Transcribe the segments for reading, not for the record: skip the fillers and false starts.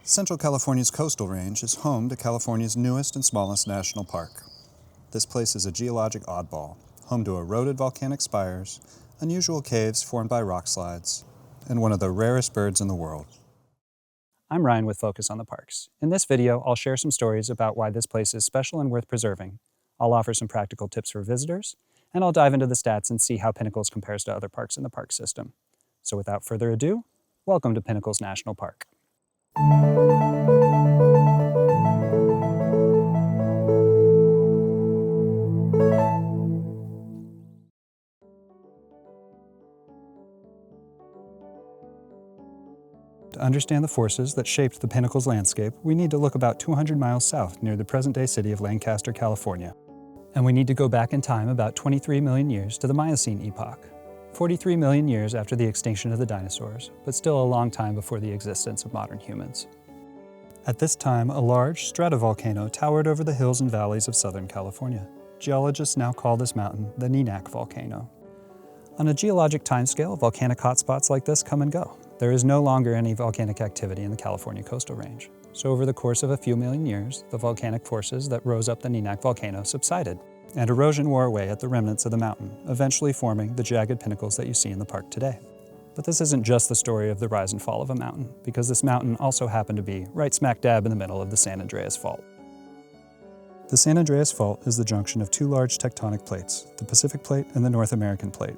Central California's coastal range is home to California's newest and smallest national park. This place is a geologic oddball, home to eroded volcanic spires, unusual caves formed by rock slides, and one of the rarest birds in the world. I'm Ryan with Focus on the Parks. In this video, I'll share some stories about why this place is special and worth preserving. I'll offer some practical tips for visitors, and I'll dive into the stats and see how Pinnacles compares to other parks in the park system. So without further ado, welcome to Pinnacles National Park. To understand the forces that shaped the Pinnacles landscape, we need to look about 200 miles south near the present-day city of Lancaster, California. And we need to go back in time about 23 million years to the Miocene epoch. 43 million years after the extinction of the dinosaurs, but still a long time before the existence of modern humans. At this time, a large stratovolcano towered over the hills and valleys of Southern California. Geologists now call this mountain the Neenach volcano. On a geologic timescale, volcanic hotspots like this come and go. There is no longer any volcanic activity in the California coastal range. So over the course of a few million years, the volcanic forces that rose up the Neenach volcano subsided, and erosion wore away at the remnants of the mountain, eventually forming the jagged pinnacles that you see in the park today. But this isn't just the story of the rise and fall of a mountain, because this mountain also happened to be right smack dab in the middle of the San Andreas Fault. The San Andreas Fault is the junction of two large tectonic plates, the Pacific Plate and the North American Plate.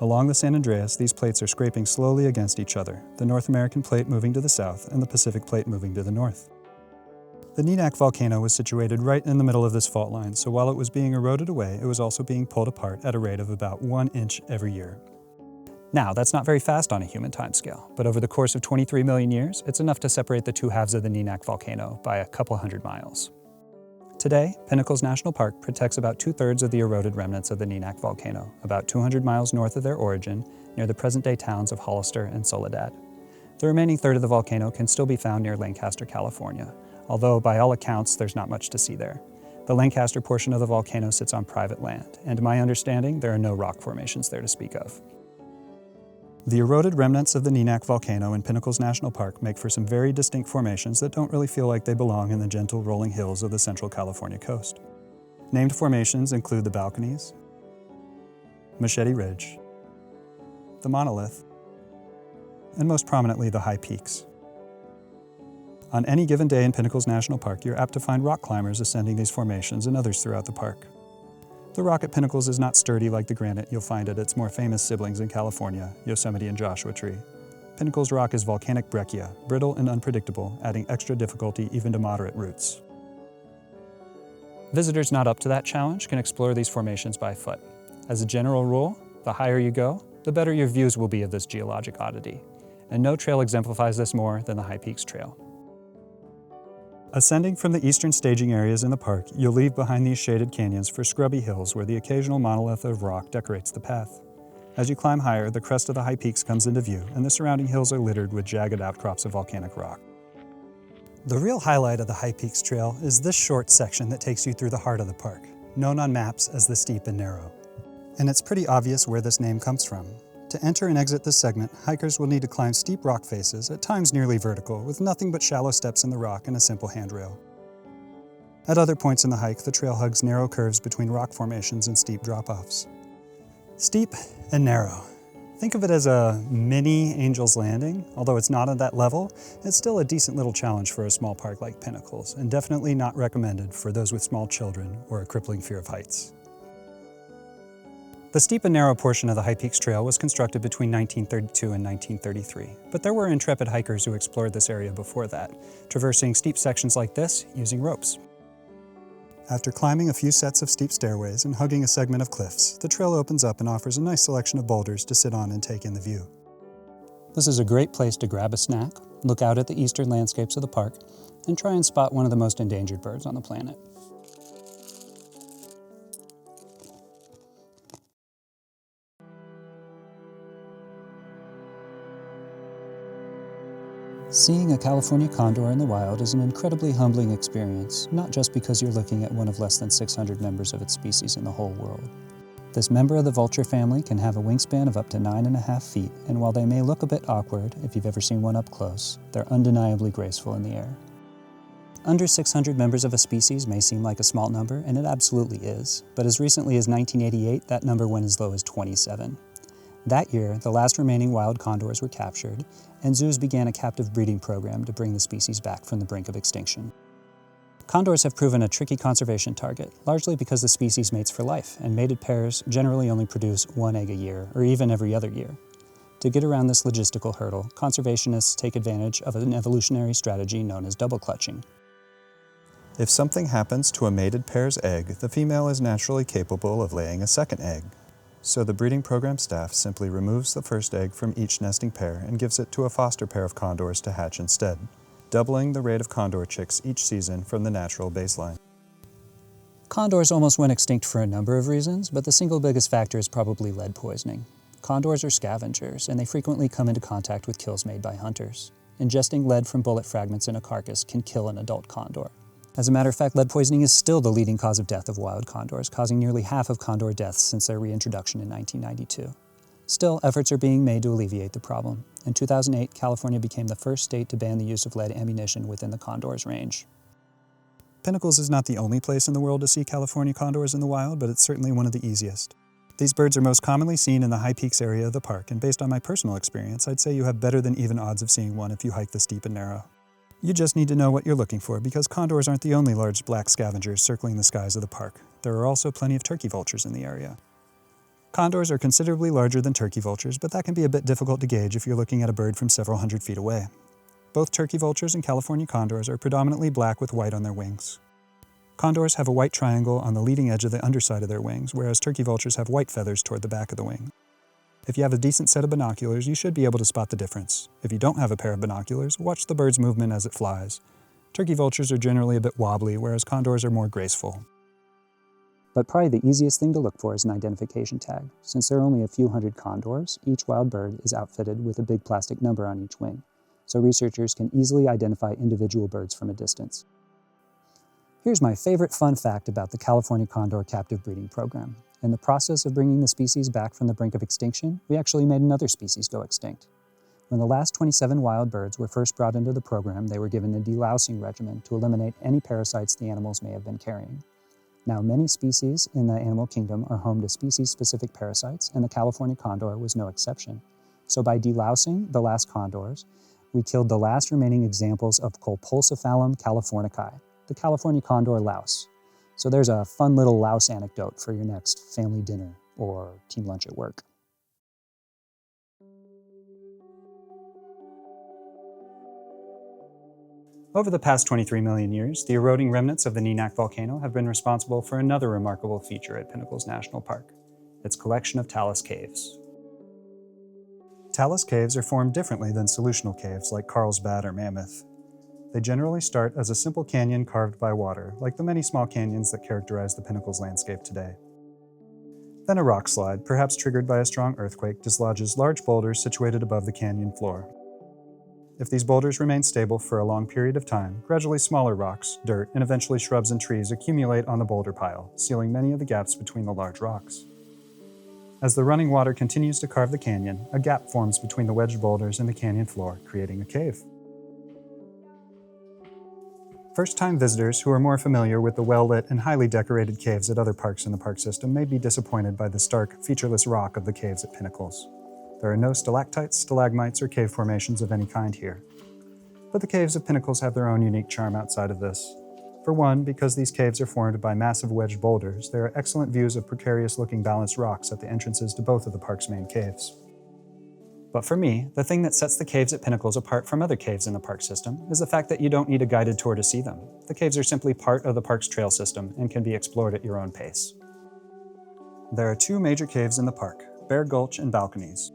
Along the San Andreas, these plates are scraping slowly against each other, the North American Plate moving to the south and the Pacific Plate moving to the north. The Neenach volcano was situated right in the middle of this fault line, so while it was being eroded away, it was also being pulled apart at a rate of about 1 inch every year. Now, that's not very fast on a human timescale, but over the course of 23 million years, it's enough to separate the two halves of the Neenach volcano by a couple hundred miles. Today, Pinnacles National Park protects about 2/3 of the eroded remnants of the Neenach volcano, about 200 miles north of their origin, near the present-day towns of Hollister and Soledad. The remaining third of the volcano can still be found near Lancaster, California, although by all accounts, there's not much to see there. The Lancaster portion of the volcano sits on private land, and to my understanding, there are no rock formations there to speak of. The eroded remnants of the Neenach volcano in Pinnacles National Park make for some very distinct formations that don't really feel like they belong in the gentle rolling hills of the Central California coast. Named formations include the Balconies, Machete Ridge, the Monolith, and most prominently the High Peaks. On any given day in Pinnacles National Park, you're apt to find rock climbers ascending these formations and others throughout the park. The rock at Pinnacles is not sturdy like the granite you'll find at its more famous siblings in California, Yosemite and Joshua Tree. Pinnacles rock is volcanic breccia, brittle and unpredictable, adding extra difficulty even to moderate routes. Visitors not up to that challenge can explore these formations by foot. As a general rule, the higher you go, the better your views will be of this geologic oddity. And no trail exemplifies this more than the High Peaks Trail. Ascending from the eastern staging areas in the park, you'll leave behind these shaded canyons for scrubby hills where the occasional monolith of rock decorates the path. As you climb higher, the crest of the High Peaks comes into view, and the surrounding hills are littered with jagged outcrops of volcanic rock. The real highlight of the High Peaks Trail is this short section that takes you through the heart of the park, known on maps as the Steep and Narrow. And it's pretty obvious where this name comes from. To enter and exit this segment, hikers will need to climb steep rock faces, at times nearly vertical, with nothing but shallow steps in the rock and a simple handrail. At other points in the hike, the trail hugs narrow curves between rock formations and steep drop-offs. Steep and narrow. Think of it as a mini Angel's Landing. Although it's not at that level, it's still a decent little challenge for a small park like Pinnacles, and definitely not recommended for those with small children or a crippling fear of heights. The steep and narrow portion of the High Peaks Trail was constructed between 1932 and 1933, but there were intrepid hikers who explored this area before that, traversing steep sections like this using ropes. After climbing a few sets of steep stairways and hugging a segment of cliffs, the trail opens up and offers a nice selection of boulders to sit on and take in the view. This is a great place to grab a snack, look out at the eastern landscapes of the park, and try and spot one of the most endangered birds on the planet. Seeing a California condor in the wild is an incredibly humbling experience, not just because you're looking at one of less than 600 members of its species in the whole world. This member of the vulture family can have a wingspan of up to 9.5 feet, and while they may look a bit awkward if you've ever seen one up close, they're undeniably graceful in the air. Under 600 members of a species may seem like a small number, and it absolutely is, but as recently as 1988, that number went as low as 27. That year, the last remaining wild condors were captured, and zoos began a captive breeding program to bring the species back from the brink of extinction. Condors have proven a tricky conservation target, largely because the species mates for life, and mated pairs generally only produce one egg a year, or even every other year. To get around this logistical hurdle, conservationists take advantage of an evolutionary strategy known as double clutching. If something happens to a mated pair's egg, the female is naturally capable of laying a second egg. So the breeding program staff simply removes the first egg from each nesting pair and gives it to a foster pair of condors to hatch instead, doubling the rate of condor chicks each season from the natural baseline. Condors almost went extinct for a number of reasons, but the single biggest factor is probably lead poisoning. Condors are scavengers, and they frequently come into contact with kills made by hunters. Ingesting lead from bullet fragments in a carcass can kill an adult condor. As a matter of fact, lead poisoning is still the leading cause of death of wild condors, causing nearly half of condor deaths since their reintroduction in 1992. Still, efforts are being made to alleviate the problem. In 2008, California became the first state to ban the use of lead ammunition within the condor's range. Pinnacles is not the only place in the world to see California condors in the wild, but it's certainly one of the easiest. These birds are most commonly seen in the High Peaks area of the park, and based on my personal experience, I'd say you have better than even odds of seeing one if you hike the steep and narrow. You just need to know what you're looking for, because condors aren't the only large black scavengers circling the skies of the park. There are also plenty of turkey vultures in the area. Condors are considerably larger than turkey vultures, but that can be a bit difficult to gauge if you're looking at a bird from several hundred feet away. Both turkey vultures and California condors are predominantly black with white on their wings. Condors have a white triangle on the leading edge of the underside of their wings, whereas turkey vultures have white feathers toward the back of the wing. If you have a decent set of binoculars, you should be able to spot the difference. If you don't have a pair of binoculars, watch the bird's movement as it flies. Turkey vultures are generally a bit wobbly, whereas condors are more graceful. But probably the easiest thing to look for is an identification tag. Since there are only a few hundred condors, each wild bird is outfitted with a big plastic number on each wing, so researchers can easily identify individual birds from a distance. Here's my favorite fun fact about the California Condor Captive Breeding Program. In the process of bringing the species back from the brink of extinction, we actually made another species go extinct. When the last 27 wild birds were first brought into the program, they were given a delousing regimen to eliminate any parasites the animals may have been carrying. Now, many species in the animal kingdom are home to species-specific parasites, and the California condor was no exception. So by delousing the last condors, we killed the last remaining examples of Colpocephalum californicae, the California condor louse. So there's a fun little louse anecdote for your next family dinner or team lunch at work. Over the past 23 million years, the eroding remnants of the Neenach volcano have been responsible for another remarkable feature at Pinnacles National Park, its collection of talus caves. Talus caves are formed differently than solutional caves like Carlsbad or Mammoth. They generally start as a simple canyon carved by water, like the many small canyons that characterize the Pinnacles landscape today. Then a rock slide, perhaps triggered by a strong earthquake, dislodges large boulders situated above the canyon floor. If these boulders remain stable for a long period of time, gradually smaller rocks, dirt, and eventually shrubs and trees accumulate on the boulder pile, sealing many of the gaps between the large rocks. As the running water continues to carve the canyon, a gap forms between the wedged boulders and the canyon floor, creating a cave. First-time visitors who are more familiar with the well-lit and highly decorated caves at other parks in the park system may be disappointed by the stark, featureless rock of the caves at Pinnacles. There are no stalactites, stalagmites, or cave formations of any kind here. But the caves of Pinnacles have their own unique charm outside of this. For one, because these caves are formed by massive wedged boulders, there are excellent views of precarious-looking balanced rocks at the entrances to both of the park's main caves. But for me, the thing that sets the caves at Pinnacles apart from other caves in the park system is the fact that you don't need a guided tour to see them. The caves are simply part of the park's trail system and can be explored at your own pace. There are two major caves in the park, Bear Gulch and Balconies.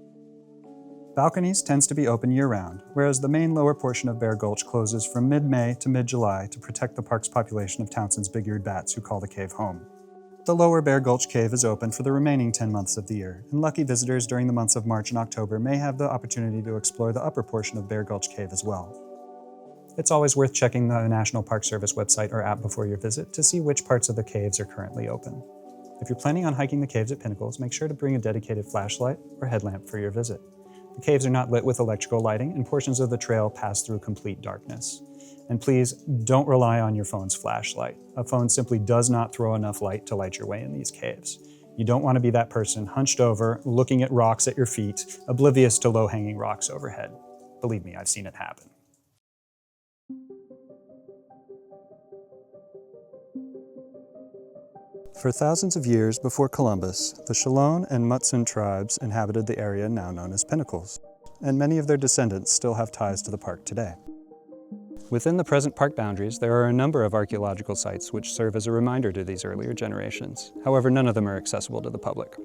Balconies tends to be open year-round, whereas the main lower portion of Bear Gulch closes from mid-May to mid-July to protect the park's population of Townsend's big-eared bats who call the cave home. The lower Bear Gulch cave is open for the remaining 10 months of the year, and lucky visitors during the months of March and October may have the opportunity to explore the upper portion of Bear Gulch Cave as well. It's always worth checking the National Park Service website or app before your visit to see which parts of the caves are currently open. If you're planning on hiking the caves at Pinnacles, make sure to bring a dedicated flashlight or headlamp for your visit. The caves are not lit with electrical lighting, and portions of the trail pass through complete darkness. And please don't rely on your phone's flashlight. A phone simply does not throw enough light to light your way in these caves. You don't want to be that person hunched over, looking at rocks at your feet, oblivious to low-hanging rocks overhead. Believe me, I've seen it happen. For thousands of years before Columbus, the Shoshone and Mutsun tribes inhabited the area now known as Pinnacles, and many of their descendants still have ties to the park today. Within the present park boundaries, there are a number of archaeological sites which serve as a reminder to these earlier generations. However, none of them are accessible to the public.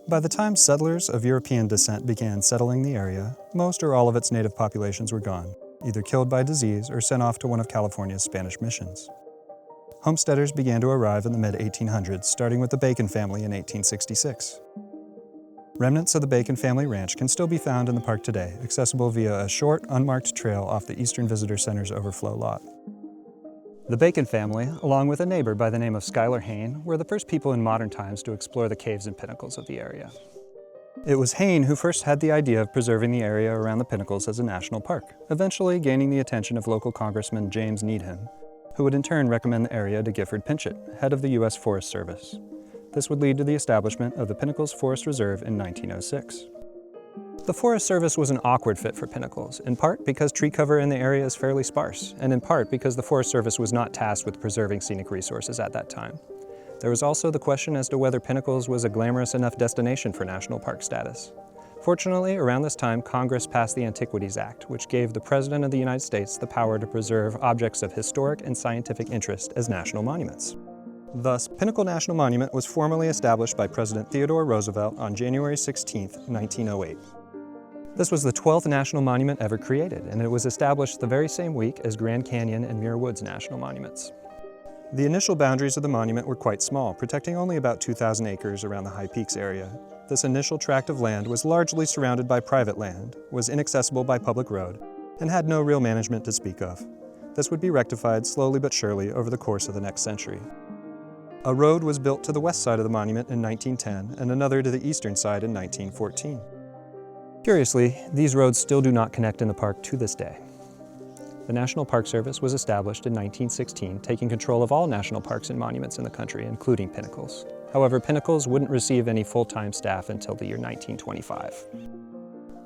By the time settlers of European descent began settling the area, most or all of its native populations were gone, either killed by disease or sent off to one of California's Spanish missions. Homesteaders began to arrive in the mid-1800s, starting with the Bacon family in 1866. Remnants of the Bacon family ranch can still be found in the park today, accessible via a short, unmarked trail off the Eastern Visitor Center's overflow lot. The Bacon family, along with a neighbor by the name of Schuyler Hayne, were the first people in modern times to explore the caves and pinnacles of the area. It was Hayne who first had the idea of preserving the area around the Pinnacles as a national park, eventually gaining the attention of local Congressman James Needham, who would in turn recommend the area to Gifford Pinchot, head of the U.S. Forest Service. This would lead to the establishment of the Pinnacles Forest Reserve in 1906. The Forest Service was an awkward fit for Pinnacles, in part because tree cover in the area is fairly sparse, and in part because the Forest Service was not tasked with preserving scenic resources at that time. There was also the question as to whether Pinnacles was a glamorous enough destination for national park status. Fortunately, around this time, Congress passed the Antiquities Act, which gave the President of the United States the power to preserve objects of historic and scientific interest as national monuments. Thus, Pinnacle National Monument was formally established by President Theodore Roosevelt on January 16, 1908. This was the 12th national monument ever created, and it was established the very same week as Grand Canyon and Muir Woods National Monuments. The initial boundaries of the monument were quite small, protecting only about 2,000 acres around the High Peaks area. This initial tract of land was largely surrounded by private land, was inaccessible by public road, and had no real management to speak of. This would be rectified slowly but surely over the course of the next century. A road was built to the west side of the monument in 1910 and another to the eastern side in 1914. Curiously, these roads still do not connect in the park to this day. The National Park Service was established in 1916, taking control of all national parks and monuments in the country, including Pinnacles. However, Pinnacles wouldn't receive any full-time staff until the year 1925.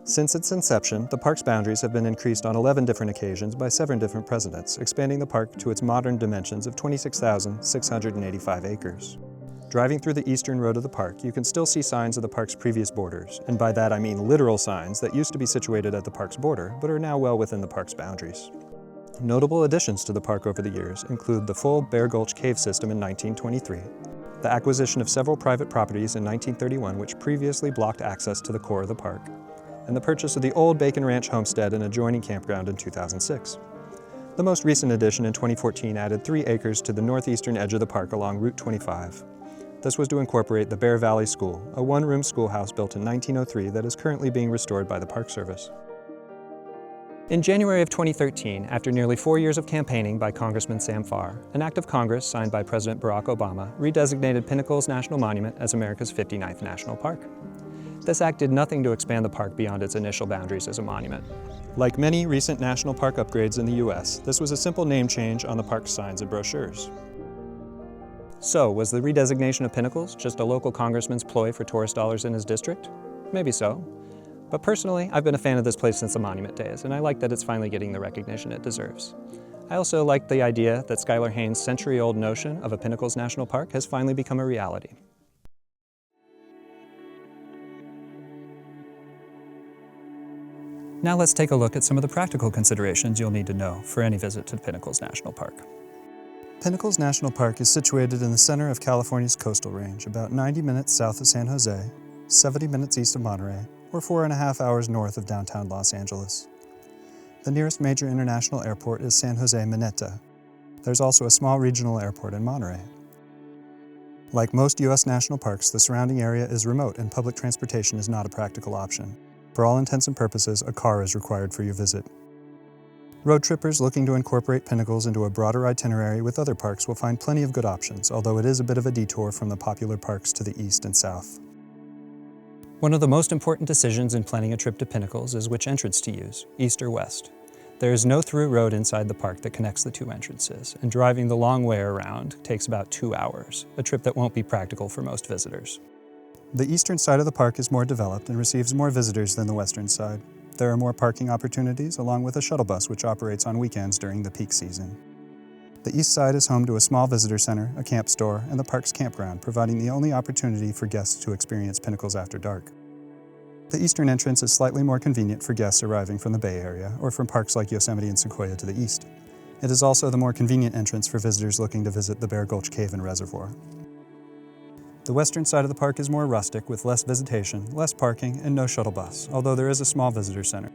Since its inception, the park's boundaries have been increased on 11 different occasions by 7 different presidents, expanding the park to its modern dimensions of 26,685 acres. Driving through the eastern road of the park, you can still see signs of the park's previous borders, and by that I mean literal signs that used to be situated at the park's border, but are now well within the park's boundaries. Notable additions to the park over the years include the full Bear Gulch cave system in 1923, the acquisition of several private properties in 1931 which previously blocked access to the core of the park, and the purchase of the old Bacon Ranch homestead and adjoining campground in 2006. The most recent addition in 2014 added 3 acres to the northeastern edge of the park along Route 25. This was to incorporate the Bear Valley School, a one-room schoolhouse built in 1903 that is currently being restored by the Park Service. In January of 2013, after nearly 4 years of campaigning by Congressman Sam Farr, an act of Congress signed by President Barack Obama redesignated Pinnacles National Monument as America's 59th national park. This act did nothing to expand the park beyond its initial boundaries as a monument. Like many recent national park upgrades in the U.S., this was a simple name change on the park's signs and brochures. So, was the redesignation of Pinnacles just a local congressman's ploy for tourist dollars in his district? Maybe so. But personally, I've been a fan of this place since the monument days, and I like that it's finally getting the recognition it deserves. I also like the idea that Schuyler Hayne's century-old notion of a Pinnacles National Park has finally become a reality. Now let's take a look at some of the practical considerations you'll need to know for any visit to Pinnacles National Park. Pinnacles National Park is situated in the center of California's coastal range, about 90 minutes south of San Jose, 70 minutes east of Monterey, or 4.5 hours north of downtown Los Angeles. The nearest major international airport is San Jose Mineta. There's also a small regional airport in Monterey. Like most U.S. national parks, the surrounding area is remote and public transportation is not a practical option. For all intents and purposes, a car is required for your visit. Road trippers looking to incorporate Pinnacles into a broader itinerary with other parks will find plenty of good options, although it is a bit of a detour from the popular parks to the east and south. One of the most important decisions in planning a trip to Pinnacles is which entrance to use, east or west. There is no through road inside the park that connects the two entrances, and driving the long way around takes about 2 hours, a trip that won't be practical for most visitors. The eastern side of the park is more developed and receives more visitors than the western side. There are more parking opportunities, along with a shuttle bus which operates on weekends during the peak season. The east side is home to a small visitor center, a camp store, and the park's campground, providing the only opportunity for guests to experience Pinnacles after dark. The eastern entrance is slightly more convenient for guests arriving from the Bay Area or from parks like Yosemite and Sequoia to the east. It is also the more convenient entrance for visitors looking to visit the Bear Gulch Cave and Reservoir. The western side of the park is more rustic with less visitation, less parking, and no shuttle bus, although there is a small visitor center.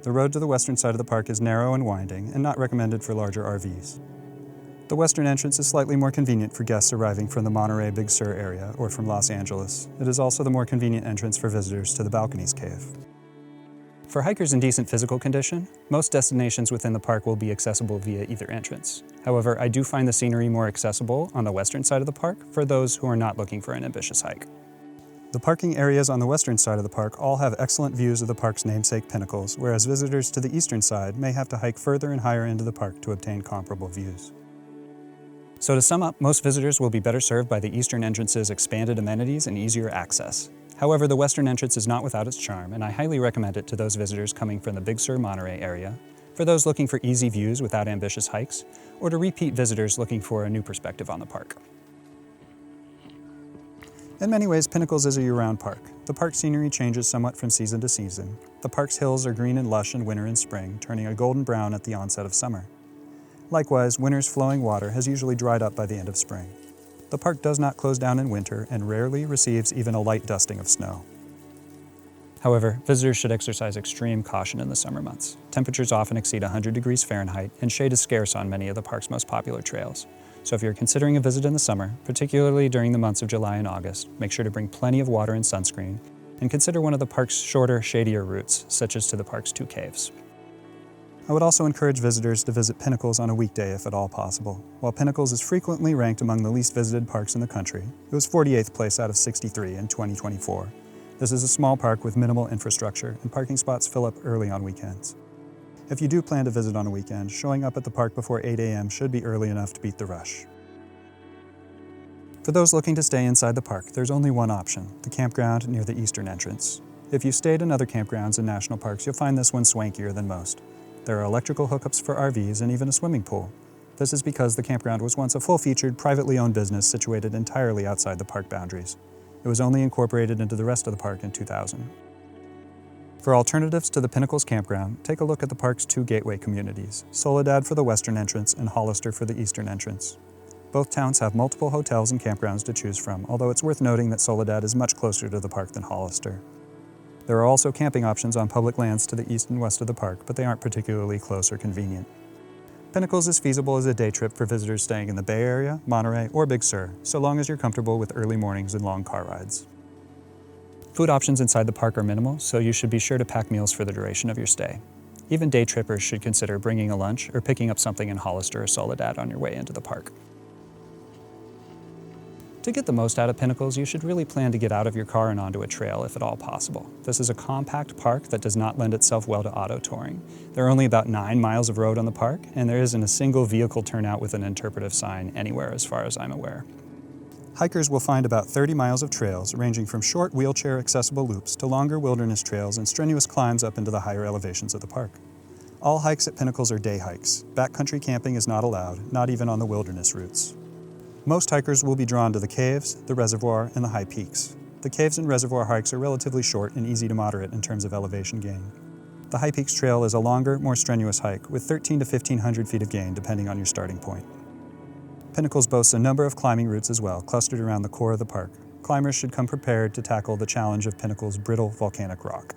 The road to the western side of the park is narrow and winding and not recommended for larger RVs. The western entrance is slightly more convenient for guests arriving from the Monterey Big Sur area or from Los Angeles. It is also the more convenient entrance for visitors to the Balconies Cave. For hikers in decent physical condition, most destinations within the park will be accessible via either entrance. However, I do find the scenery more accessible on the western side of the park for those who are not looking for an ambitious hike. The parking areas on the western side of the park all have excellent views of the park's namesake Pinnacles, whereas visitors to the eastern side may have to hike further and higher into the park to obtain comparable views. So to sum up, most visitors will be better served by the eastern entrance's expanded amenities and easier access. However, the western entrance is not without its charm, and I highly recommend it to those visitors coming from the Big Sur Monterey area, for those looking for easy views without ambitious hikes, or to repeat visitors looking for a new perspective on the park. In many ways, Pinnacles is a year-round park. The park scenery changes somewhat from season to season. The park's hills are green and lush in winter and spring, turning a golden brown at the onset of summer. Likewise, winter's flowing water has usually dried up by the end of spring. The park does not close down in winter and rarely receives even a light dusting of snow. However, visitors should exercise extreme caution in the summer months. Temperatures often exceed 100 degrees Fahrenheit, and shade is scarce on many of the park's most popular trails. So if you're considering a visit in the summer, particularly during the months of July and August, make sure to bring plenty of water and sunscreen, and consider one of the park's shorter, shadier routes, such as to the park's two caves. I would also encourage visitors to visit Pinnacles on a weekday if at all possible. While Pinnacles is frequently ranked among the least visited parks in the country, it was 48th place out of 63 in 2024. This is a small park with minimal infrastructure, and parking spots fill up early on weekends. If you do plan to visit on a weekend, showing up at the park before 8 a.m. should be early enough to beat the rush. For those looking to stay inside the park, there's only one option, the campground near the eastern entrance. If you've stayed in other campgrounds and national parks, you'll find this one swankier than most. There are electrical hookups for RVs and even a swimming pool. This is because the campground was once a full-featured, privately owned business situated entirely outside the park boundaries. It was only incorporated into the rest of the park in 2000. For alternatives to the Pinnacles campground, take a look at the park's two gateway communities, Soledad for the western entrance and Hollister for the eastern entrance. Both towns have multiple hotels and campgrounds to choose from, although it's worth noting that Soledad is much closer to the park than Hollister. There are also camping options on public lands to the east and west of the park, but they aren't particularly close or convenient. Pinnacles is feasible as a day trip for visitors staying in the Bay Area, Monterey, or Big Sur, so long as you're comfortable with early mornings and long car rides. Food options inside the park are minimal, so you should be sure to pack meals for the duration of your stay. Even day trippers should consider bringing a lunch or picking up something in Hollister or Soledad on your way into the park. To get the most out of Pinnacles, you should really plan to get out of your car and onto a trail if at all possible. This is a compact park that does not lend itself well to auto touring. There are only about 9 miles of road on the park, and there isn't a single vehicle turnout with an interpretive sign anywhere as far as I'm aware. Hikers will find about 30 miles of trails ranging from short wheelchair-accessible loops to longer wilderness trails and strenuous climbs up into the higher elevations of the park. All hikes at Pinnacles are day hikes. Backcountry camping is not allowed, not even on the wilderness routes. Most hikers will be drawn to the caves, the reservoir, and the high peaks. The caves and reservoir hikes are relatively short and easy to moderate in terms of elevation gain. The High Peaks Trail is a longer, more strenuous hike with 13 to 1,500 feet of gain depending on your starting point. Pinnacles boasts a number of climbing routes as well, clustered around the core of the park. Climbers should come prepared to tackle the challenge of Pinnacles' brittle volcanic rock.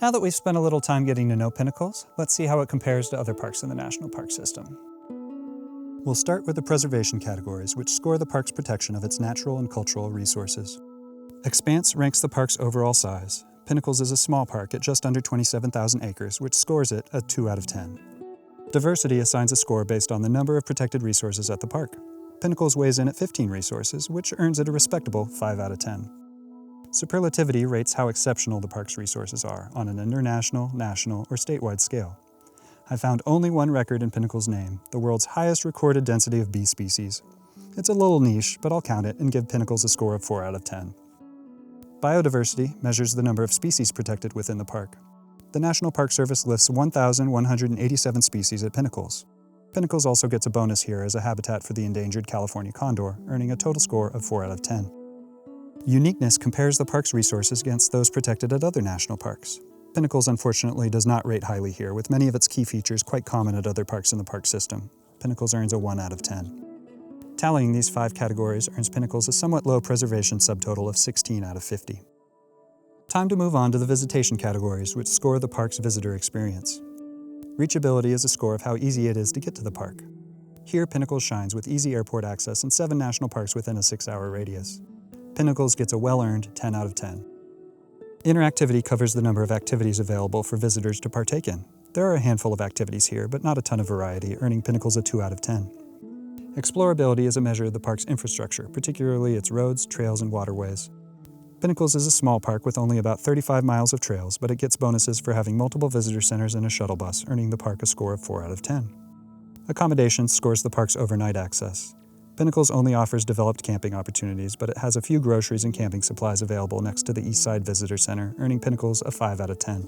Now that we've spent a little time getting to know Pinnacles, let's see how it compares to other parks in the National Park System. We'll start with the preservation categories, which score the park's protection of its natural and cultural resources. Expanse ranks the park's overall size. Pinnacles is a small park at just under 27,000 acres, which scores it a 2 out of 10. Diversity assigns a score based on the number of protected resources at the park. Pinnacles weighs in at 15 resources, which earns it a respectable 5 out of 10. Superlativity rates how exceptional the park's resources are on an international, national, or statewide scale. I found only one record in Pinnacle's name, the world's highest recorded density of bee species. It's a little niche, but I'll count it and give Pinnacles a score of 4 out of 10. Biodiversity measures the number of species protected within the park. The National Park Service lists 1,187 species at Pinnacles. Pinnacles also gets a bonus here as a habitat for the endangered California condor, earning a total score of 4 out of 10. Uniqueness compares the park's resources against those protected at other national parks. Pinnacles unfortunately does not rate highly here, with many of its key features quite common at other parks in the park system. Pinnacles earns a 1 out of 10. Tallying these 5 categories earns Pinnacles a somewhat low preservation subtotal of 16 out of 50. Time to move on to the visitation categories, which score the park's visitor experience. Reachability is a score of how easy it is to get to the park. Here, Pinnacles shines with easy airport access and 7 national parks within a 6-hour radius. Pinnacles gets a well-earned 10 out of 10. Interactivity covers the number of activities available for visitors to partake in. There are a handful of activities here, but not a ton of variety, earning Pinnacles a 2 out of 10. Explorability is a measure of the park's infrastructure, particularly its roads, trails, and waterways. Pinnacles is a small park with only about 35 miles of trails, but it gets bonuses for having multiple visitor centers and a shuttle bus, earning the park a score of 4 out of 10. Accommodations scores the park's overnight access. Pinnacles only offers developed camping opportunities, but it has a few groceries and camping supplies available next to the Eastside Visitor Center, earning Pinnacles a 5 out of 10.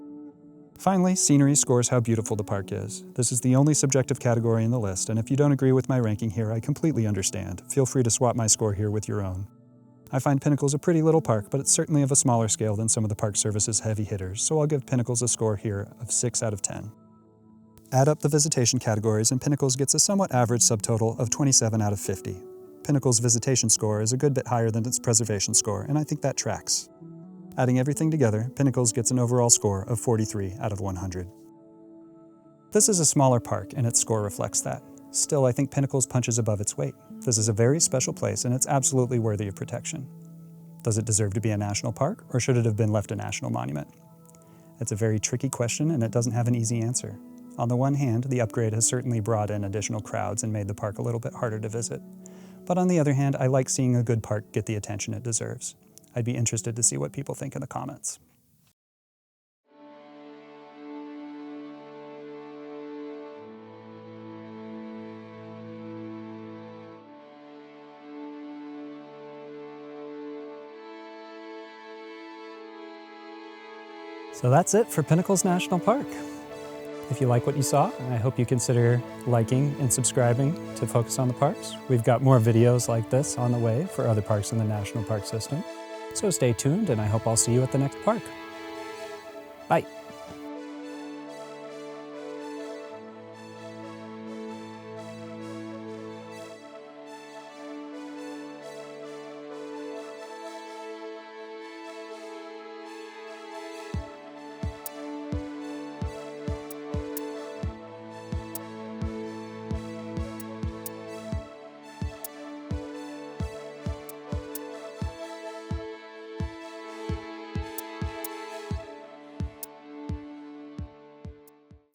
Finally, scenery scores how beautiful the park is. This is the only subjective category in the list, and if you don't agree with my ranking here, I completely understand. Feel free to swap my score here with your own. I find Pinnacles a pretty little park, but it's certainly of a smaller scale than some of the Park Service's heavy hitters, so I'll give Pinnacles a score here of 6 out of 10. Add up the visitation categories and Pinnacles gets a somewhat average subtotal of 27 out of 50. Pinnacles' visitation score is a good bit higher than its preservation score, and I think that tracks. Adding everything together, Pinnacles gets an overall score of 43 out of 100. This is a smaller park, and its score reflects that. Still, I think Pinnacles punches above its weight. This is a very special place, and it's absolutely worthy of protection. Does it deserve to be a national park, or should it have been left a national monument? It's a very tricky question, and it doesn't have an easy answer. On the one hand, the upgrade has certainly brought in additional crowds and made the park a little bit harder to visit. But on the other hand, I like seeing a good park get the attention it deserves. I'd be interested to see what people think in the comments. So that's it for Pinnacles National Park. If you like what you saw, I hope you consider liking and subscribing to Focus on the Parks. We've got more videos like this on the way for other parks in the National Park System. So stay tuned, and I hope I'll see you at the next park. Bye.